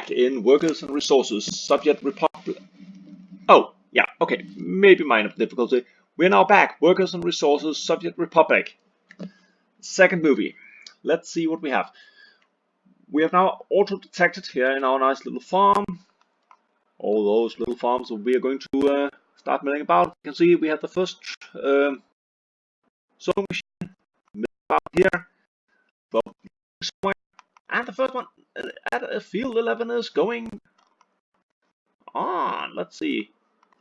back in Workers and Resources, Soviet Republic. Oh, yeah, okay, maybe minor difficulty. We're now back, Workers and Resources, Soviet Republic. Second movie. Let's see what we have. We have now auto-detected here in our nice little farm. All those little farms that we are going to start milling about. You can see we have the first sewing machine about here. Well, somewhere. And the first one at field 11 is going on. Let's see.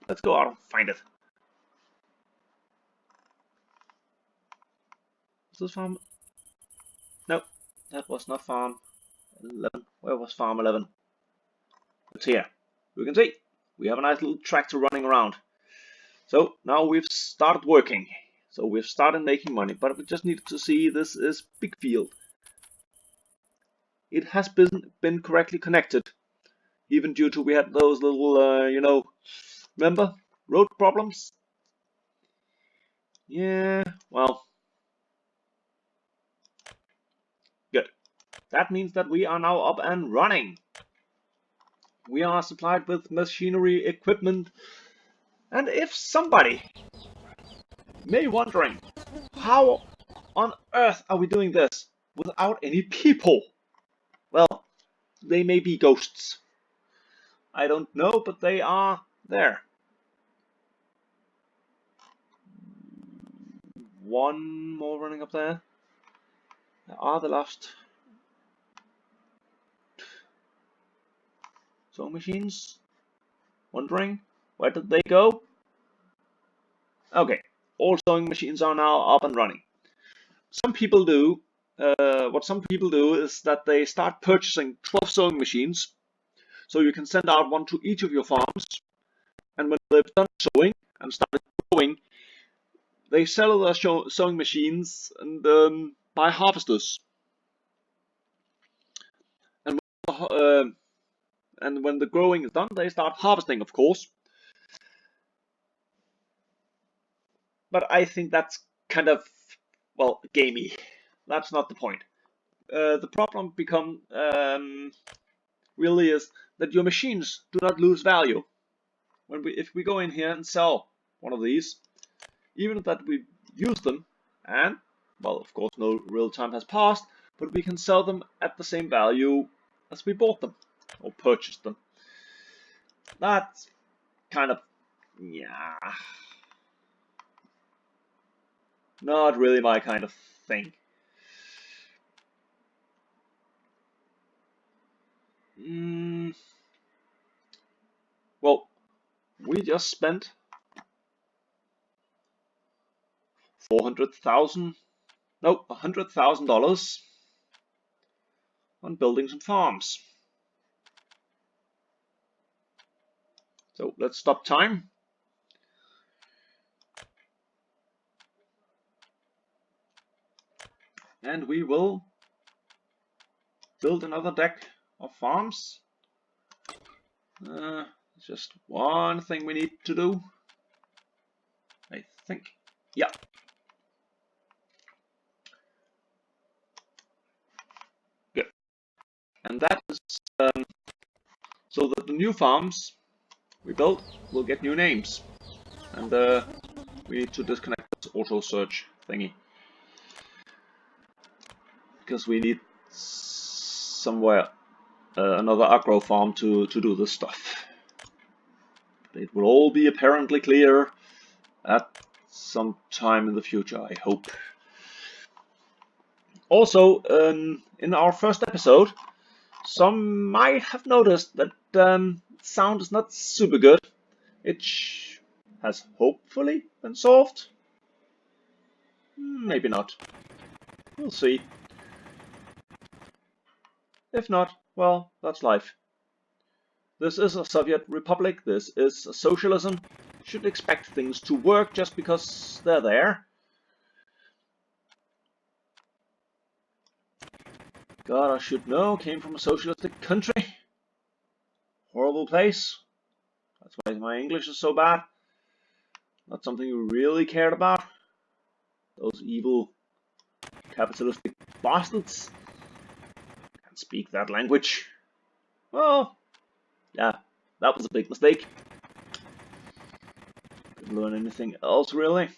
Let's go out and find it. Is this farm? No, that was not farm 11. Where was farm 11? It's here. We can see we have a nice little tractor running around. So now we've started working. So we've started making money, but we just need to see this is big field. It has been correctly connected, even due to we had those little, remember road problems? Yeah, well, good. That means that we are now up and running. We are supplied with machinery, equipment, and if somebody may be wondering, how on earth are we doing this without any people? Well, they may be ghosts. I don't know, but they are there. One more running up there. There are the last sewing machines. Wondering, where did they go? Okay, all sewing machines are now up and running. Some people do, what some people do is that they start purchasing 12 sewing machines, so you can send out one to each of your farms, and when they've done sewing and started growing, they sell their sewing machines and buy harvesters. And when the growing is done, they start harvesting, of course. But I think that's kind of, well, gamey. That's not the point. The problem really is that your machines do not lose value. If we go in here and sell one of these, even that we use them, and, well, of course, no real time has passed, but we can sell them at the same value as we bought them or purchased them. That's kind of, yeah, not really my kind of thing. Well, we just spent 400,000, no, $100,000 on building some farms. So let's stop time. And we will build another deck of farms. Just one thing we need to do, I think. Yeah. Good. And that is so that the new farms we built will get new names. And we need to disconnect this auto search thingy, because we need somewhere another agro farm to do this stuff. It will all be apparently clear at some time in the future, I hope. Also, in our first episode, some might have noticed that sound is not super good. It has hopefully been solved. Maybe not. We'll see. If not, well, that's life. This is a Soviet Republic, this is a socialism. Should expect things to work just because they're there. God, I should know, came from a socialistic country. Horrible place. That's why my English is so bad. Not something you really cared about. Those evil capitalistic bastards. Can't speak that language. Well, Yeah, that was a big mistake. Didn't learn anything else really.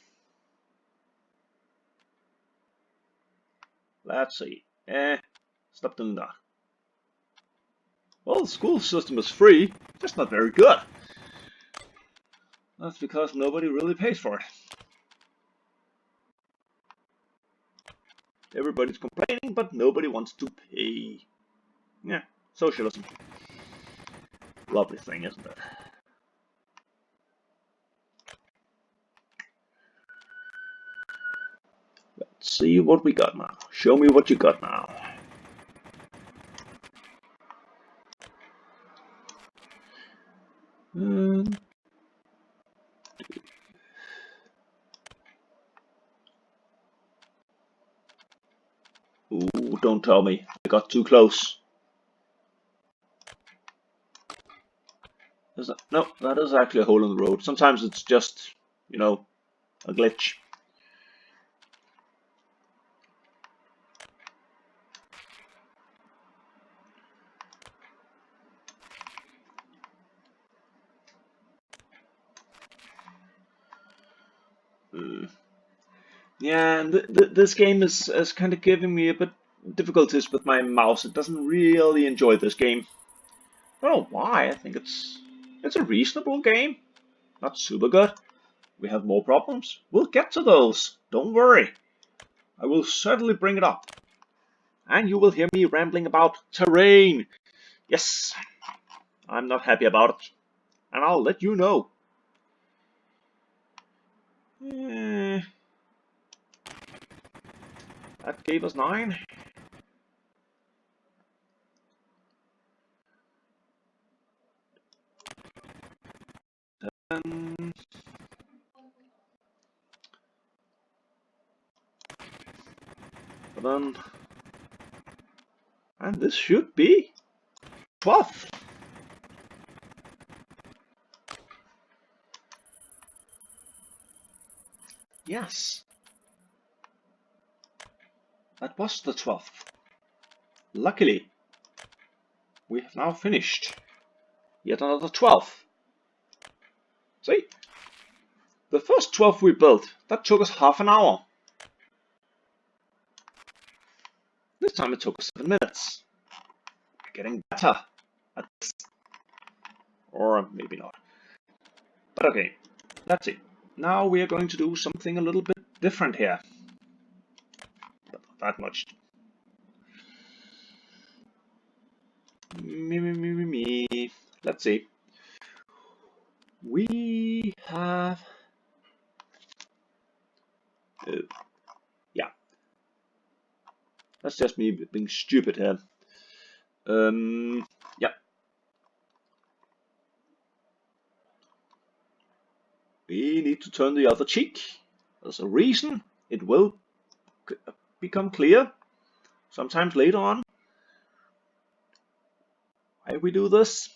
Let's see. Stop doing that. Well, the school system is free, just not very good. That's because nobody really pays for it. Everybody's complaining, but nobody wants to pay. Yeah, socialism. Lovely thing, isn't it? Let's see what we got now. Show me what you got now. Ooh, don't tell me. I got too close. Is that? No, that is actually a hole in the road. Sometimes it's just, you know, a glitch. Yeah, and this game is kind of giving me a bit difficulties with my mouse. It doesn't really enjoy this game. I don't know why. I think it's a reasonable game. Not super good. We have more problems. We'll get to those. Don't worry. I will certainly bring it up. And you will hear me rambling about terrain. Yes, I'm not happy about it. And I'll let you know. That gave us 9. And then, and this should be 12. Yes, that was the 12th. Luckily, we have now finished yet another 12. See, the first 12 we built, that took us half an hour. This time it took us 7 minutes. We're getting better at this. Or maybe not. But okay, that's it. Now we are going to do something a little bit different here. But not that much. Me. Let's see. We have... yeah. That's just me being stupid here. Yeah. We need to turn the other cheek. There's a reason. It will become clear sometimes later on. Why we do this?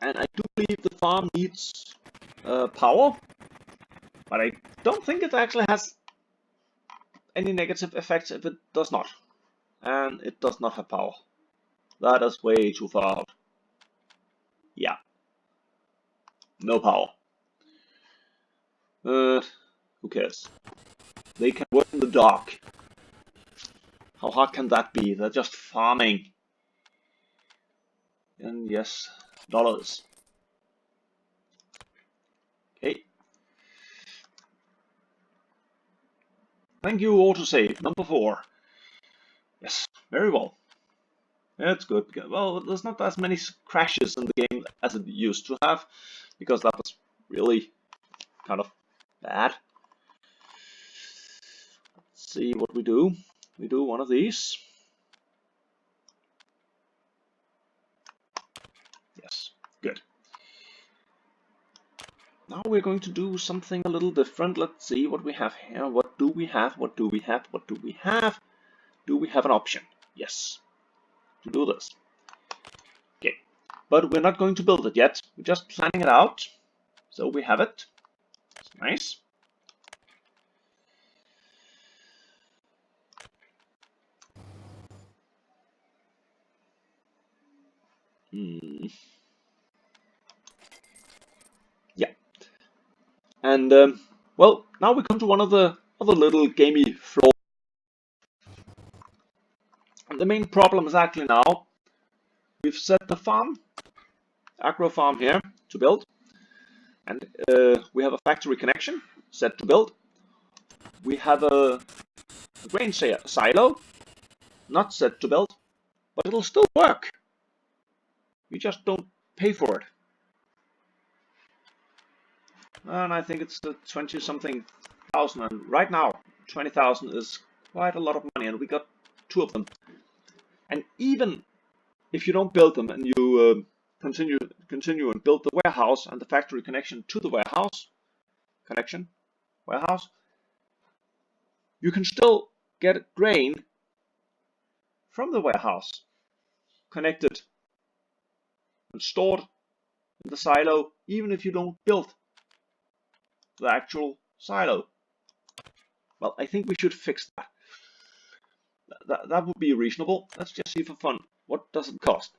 And I do believe the farm needs power, but I don't think it actually has any negative effects if it does not. And it does not have power. That is way too far out. Yeah. No power. Who cares? They can work in the dark. How hard can that be? They're just farming. And yes, dollars. Okay. Thank you, autosave. Number 4. Yes, very well. That's good because, well, there's not as many crashes in the game as it used to have, because that was really kind of bad. Let's see what we do. We do one of these. Yes, good. Now we're going to do something a little different. Let's see what we have here. What do we have? What do we have? What do we have? Do we have an option? Yes, to do this. Okay, but we're not going to build it yet. We're just planning it out. So we have it. It's nice. Yeah. And well, now we come to one of the other little gamey flaws. The main problem is actually now we've set the farm, agro farm here to build, and we have a factory connection set to build. We have a grain silo not set to build, but it'll still work. We just don't pay for it. And I think it's 20 something thousand, and right now 20,000 is quite a lot of money, and we got 2 of them. And even if you don't build them and you continue and build the warehouse and the factory connection to the warehouse, you can still get grain from the warehouse connected and stored in the silo, even if you don't build the actual silo. Well, I think we should fix that. That would be reasonable. Let's just see for fun. What does it cost?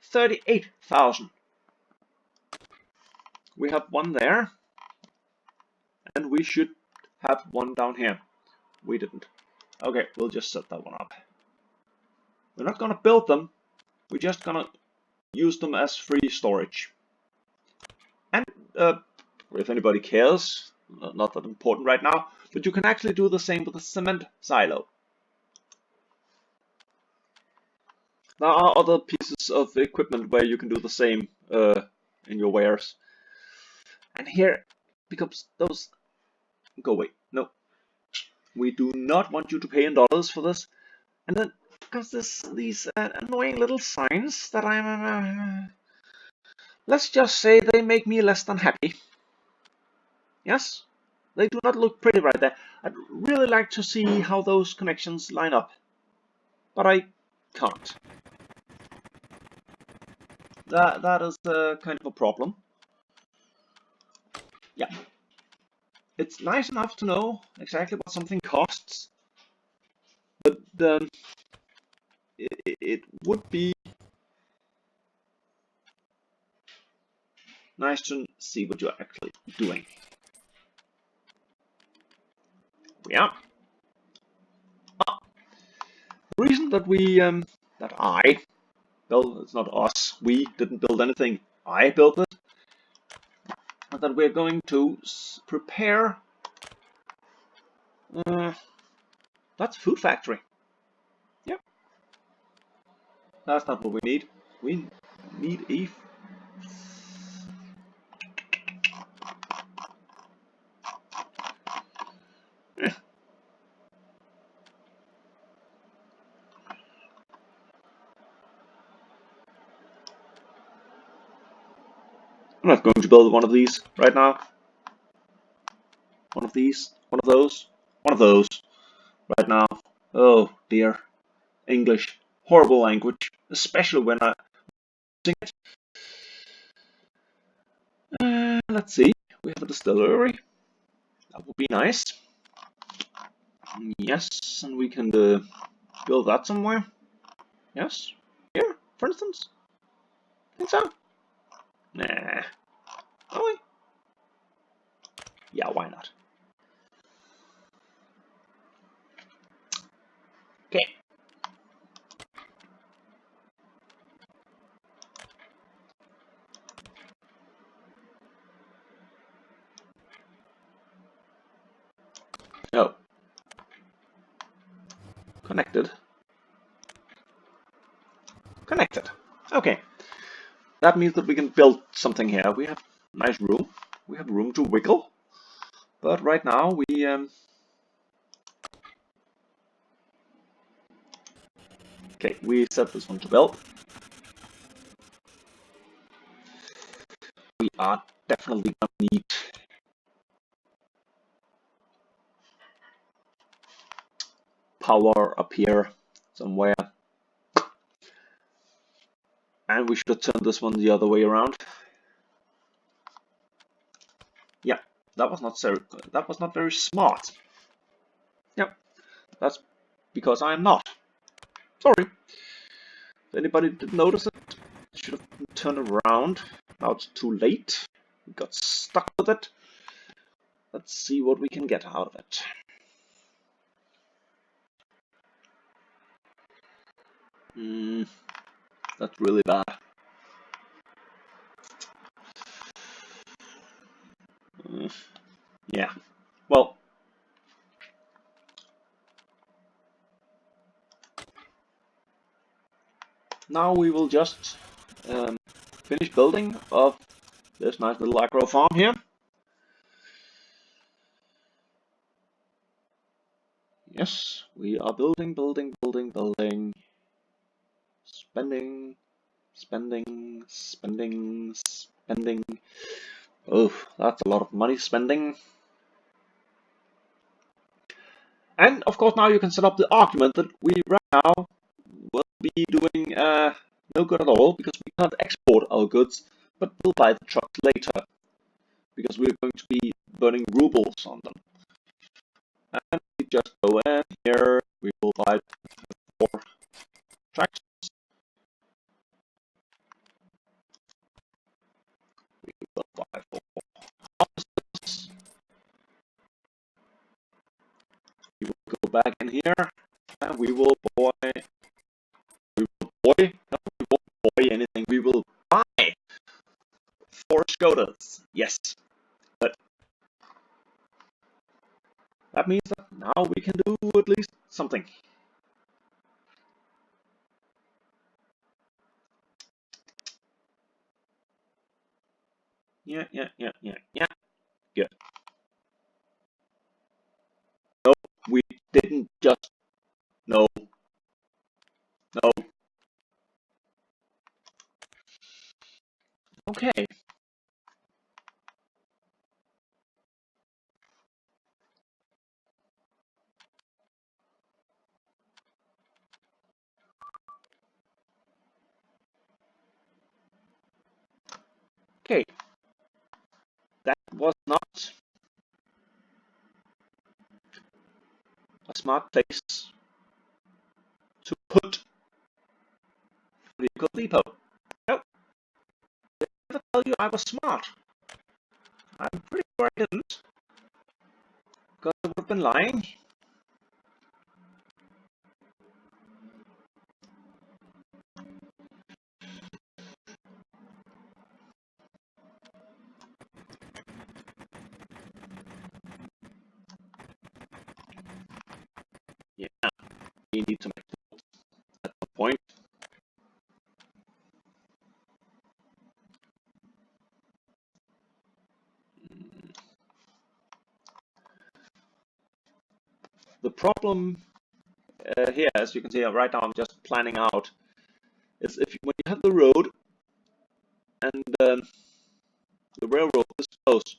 38,000. We have one there, and we should have one down here. We didn't. Okay, we'll just set that one up. We're not gonna build them. We're just gonna use them as free storage. And if anybody cares, not that important right now, but you can actually do the same with the cement silo. There are other pieces of equipment where you can do the same in your wares. And here becomes those. Go away. No, we do not want you to pay in dollars for this. And then because these annoying little signs that I'm. Let's just say they make me less than happy. Yes, they do not look pretty right there. I'd really like to see how those connections line up, but I can't. That is kind of a problem. Yeah, it's nice enough to know exactly what something costs, but it would be nice to see what you're actually doing. Yeah. The reason that well, it's not us, we didn't build anything, I built it, and that we're going to prepare, that's a food factory. Yeah, that's not what we need. We need a I'm not going to build one of these right now. One of these, one of those right now. Oh dear. English, horrible language, especially when I sing it. Let's see, we have a distillery. That would be nice. Yes, and we can build that somewhere. Yes, here, for instance. Think so? Nah. Really? Yeah, why not? Okay. Oh. Connected. Connected. Okay. That means that we can build something here. We have nice room. We have room to wiggle. But right now we okay, we set this one to build. We are definitely gonna need power up here somewhere. And we should have turned this one the other way around. Yeah, that was not very smart. Yep, that's because I am not. Sorry. If anybody did notice it, should have turned around. Now it's too late. We got stuck with it. Let's see what we can get out of it. That's really bad. Yeah. Well, now we will just finish building of this nice little agro farm here. Yes, we are building, building, building, building. Spending, spending, spending, spending. Oh, that's a lot of money spending. And of course now you can set up the argument that we right now will be doing no good at all because we can't export our goods, but we'll buy the trucks later because we're going to be burning rubles on them. And we just go in here, we will buy 4 tractors. We will buy 4 houses. We will go back in here and we will buy anything. We will buy 4 Skodas. Yes. But that means that now we can do at least something. Yeah. Good. No, we didn't just. No. No. Okay. Okay. That was not a smart place to put vehicle depot. Nope. Did I ever tell you I was smart? I'm pretty sure I didn't. Because I would have been lying. Yeah. We need to make at the point. The problem here, as you can see right now, I'm just planning out, is when you have the road and the railroad is close,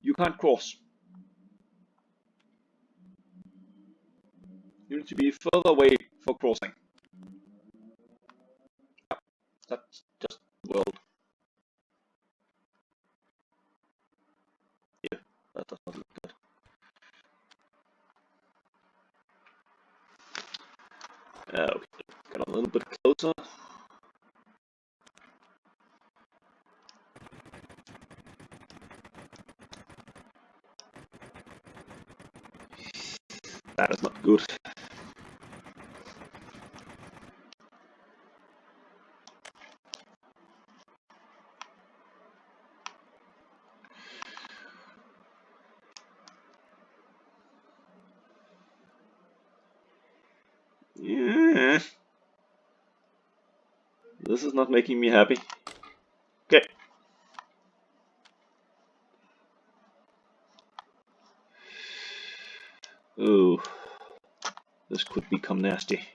you can't cross. You need to be further away for crossing. That's just the world. Yeah, that does not look good. Okay, get a little bit closer. That is not good. Yeah. This is not making me happy. Okay. Ooh. This could become nasty.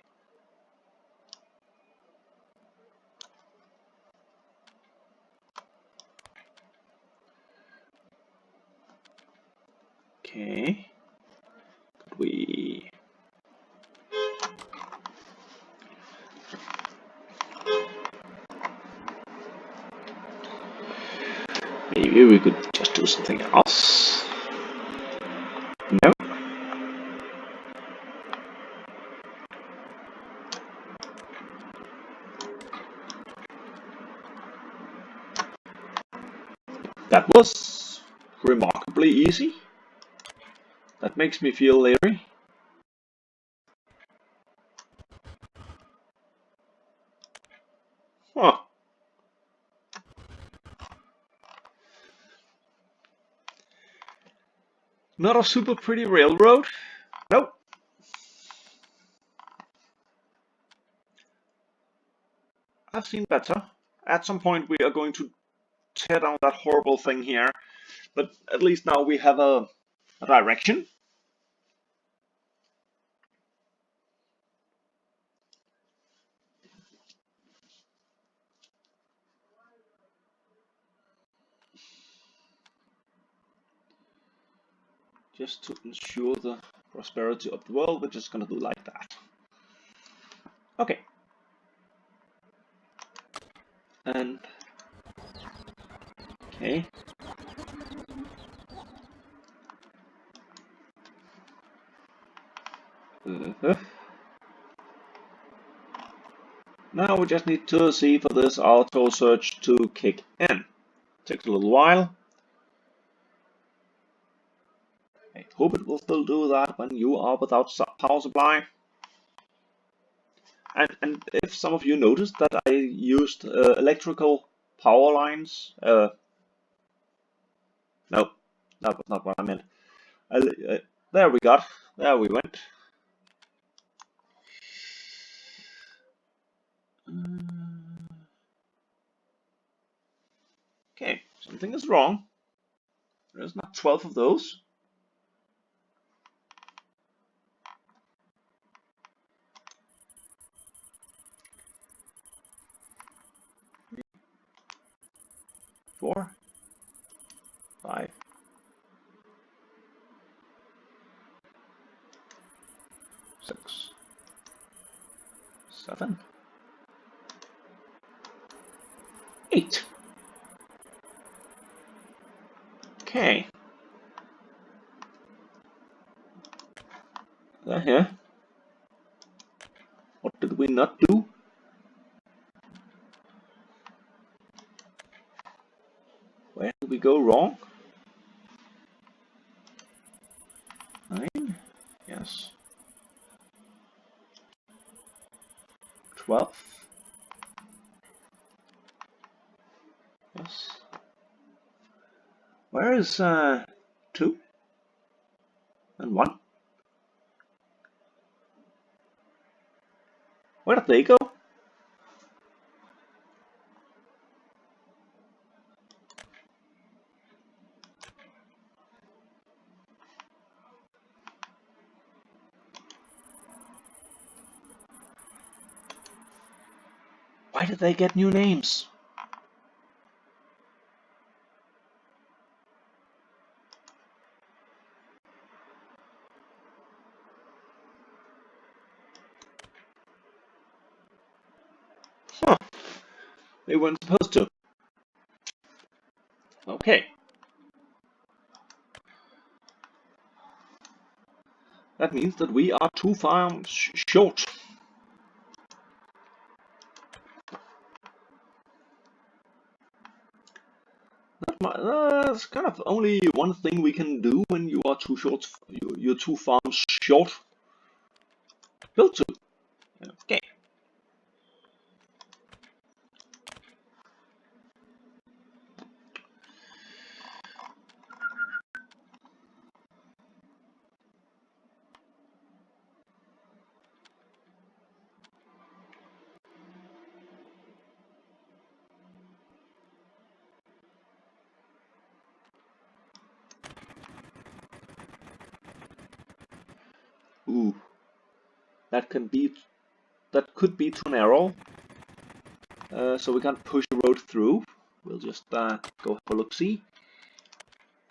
Okay. Could we... Maybe we could just do something else. No? That was remarkably easy. That makes me feel leery. Huh. Not a super pretty railroad? Nope. I've seen better. At some point we are going to tear down that horrible thing here, but at least now we have a direction. Just to ensure the prosperity of the world, we're just gonna do like that. Okay. And okay. Now we just need to see for this auto search to kick in. Takes a little while. I hope it will still do that when you are without power supply. And if some of you noticed that I used electrical power lines, no, that was not what I meant. There we got, there we went. Okay, something is wrong. There's not 12 of those. Four, five, six, seven, 8. Okay. Here. What did we not do? Where did we go wrong? 9. Yes. 12. Yes. Where is 2 and 1? Where did they go? Why did they get new names? Huh. They weren't supposed to. Okay. That means that we are 2 farms short. That's kind of only one thing we can do when you are too short. You're 2 farms short. Build 2. Okay. Ooh, that could be too narrow. So we can't push the road through. We'll just go for a look-see.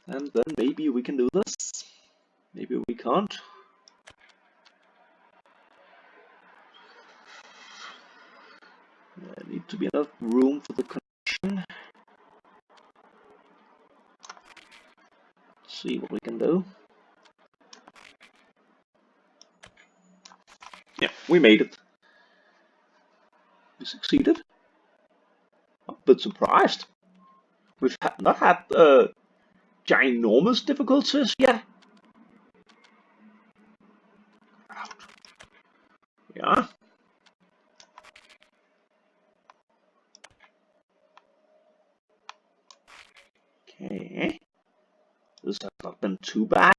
And then maybe we can do this. Maybe we can't. There need to be enough room for the connection. see what we can do. Yeah, we made it. We succeeded. I'm a bit surprised. We've not had ginormous difficulties yet. Yeah. Okay. This has not been too bad.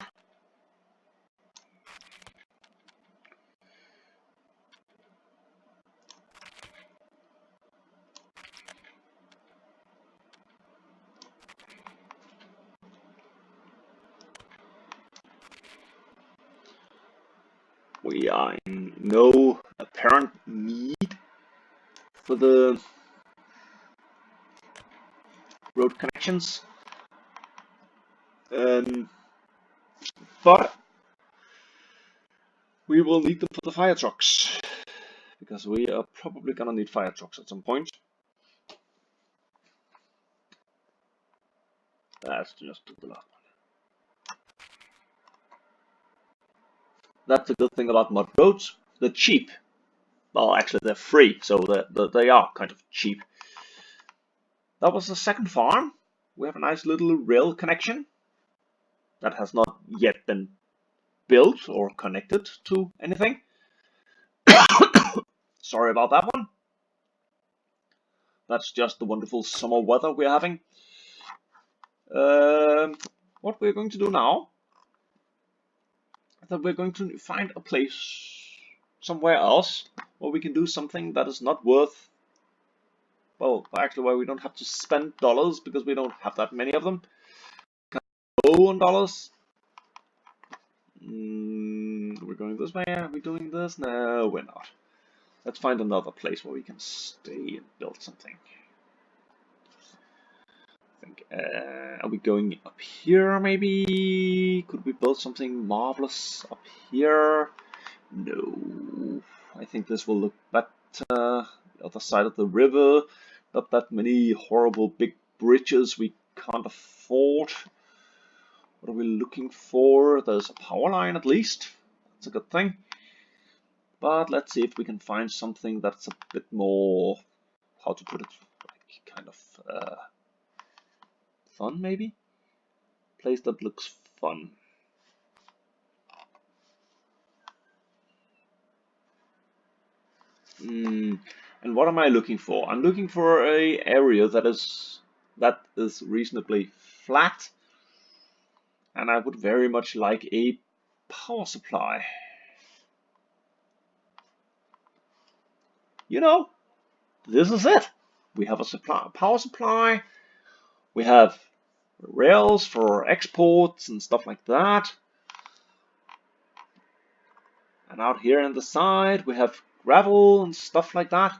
We are in no apparent need for the road connections. But we will need them for the fire trucks, because we are probably gonna need fire trucks at some point. That's just the last one. That's a good thing about mud roads. They're cheap. Well, actually, they're free, so they are kind of cheap. That was the second farm. We have a nice little rail connection that has not yet been built or connected to anything. Sorry about that one. That's just the wonderful summer weather we're having. What we're going to do now is that we're going to find a place somewhere else where we can do something that is not worth, well, actually where we don't have to spend dollars, because we don't have that many of them. Can I go on dollars? We're going this way. Are we doing this? No, we're not. Let's find another place where we can stay and build something. I think, are we going up here maybe? Could we build something marvelous up here? No. I think this will look better. The other side of the river. Not that many horrible big bridges we can't afford. What are we looking for? There's a power line at least. That's a good thing. But let's see if we can find something that's a bit more, how to put it, like kind of fun maybe? Place that looks fun. And what am I looking for? I'm looking for a area that is reasonably flat, and I would very much like a power supply. You know, this is it. We have a power supply. We have rails for exports and stuff like that. And out here on the side, we have gravel and stuff like that.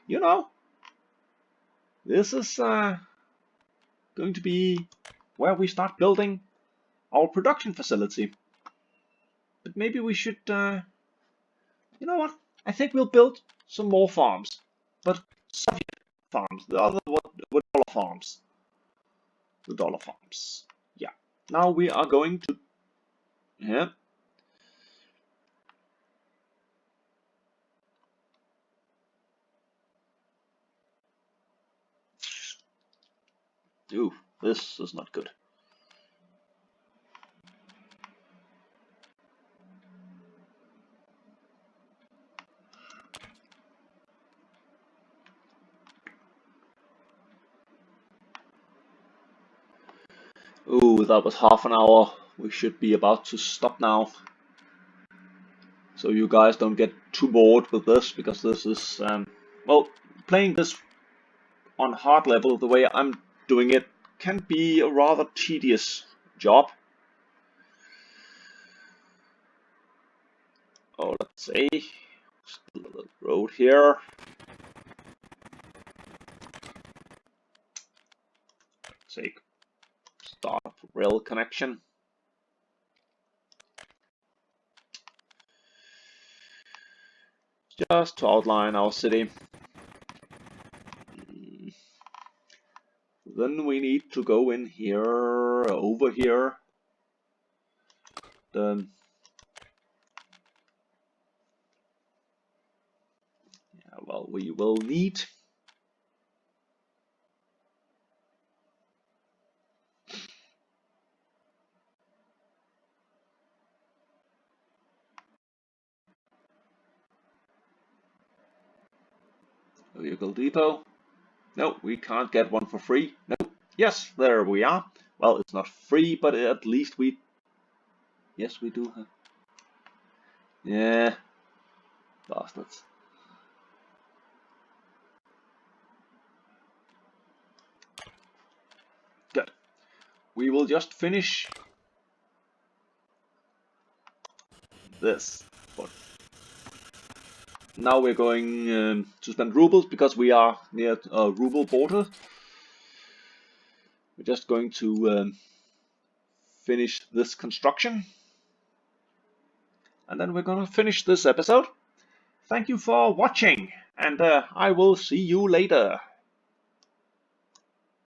You know, this is going to be where we start building our production facility. But maybe we should, you know what? I think we'll build some more farms, but Soviet farms. The other were dollar farms. The dollar farms. Yeah. Now we are going to, yeah. Ooh, this is not good. Ooh, that was half an hour. We should be about to stop now. So you guys don't get too bored with this, because this is, well, playing this on hard level the way I'm doing it can be a rather tedious job. Oh, let's see. Still a little road here. Take start rail connection. Just to outline our city. Then we need to go in here, over here. Then yeah, well, we will need a vehicle depot. No, we can't get one for free. No. Yes, there we are. Well, it's not free, but at least we... Yes, we do have... Yeah. Bastards. Good. We will just finish this. But now we're going to spend rubles because we are near a ruble border. We're just going to finish this construction. And then we're gonna finish this episode. Thank you for watching, and I will see you later.